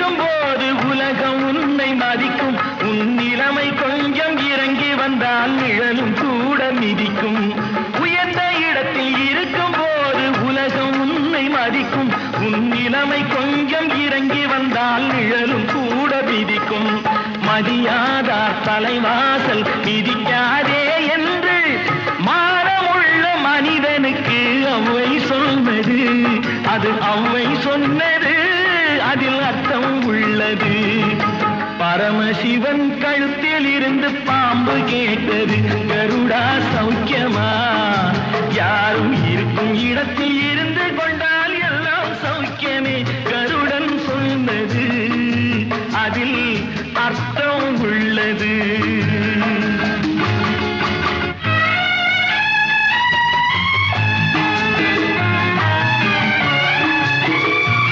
இருக்கும் போது உலகம் உன்னை மதிக்கும். உன் நிலைமை கொஞ்சம் இறங்கி வந்தால் நிழலும் கூட மிதிக்கும். உயர்ந்த இடத்தில் இருக்கும் போது உலகம் உன்னை மதிக்கும். உன் நிலைமை கொஞ்சம் இறங்கி வந்தால் நிழலும் கூட மிதிக்கும். மதியாதார் தலைவாசல் மிதிக்காதே என்று மானமுள்ள மனிதனுக்கு அவ்வை சொன்னது. அது அவ்வை சொன்னது, அதில் அர்த்தம் உள்ளது. பரமசிவன் கழுத்தில் இருந்து பாம்பு கேட்டது, கருடா சௌக்கியமா? யாரும் இருக்கும் இடத்தில் இருந்து கொண்டால் எல்லாம் சௌக்கியமே.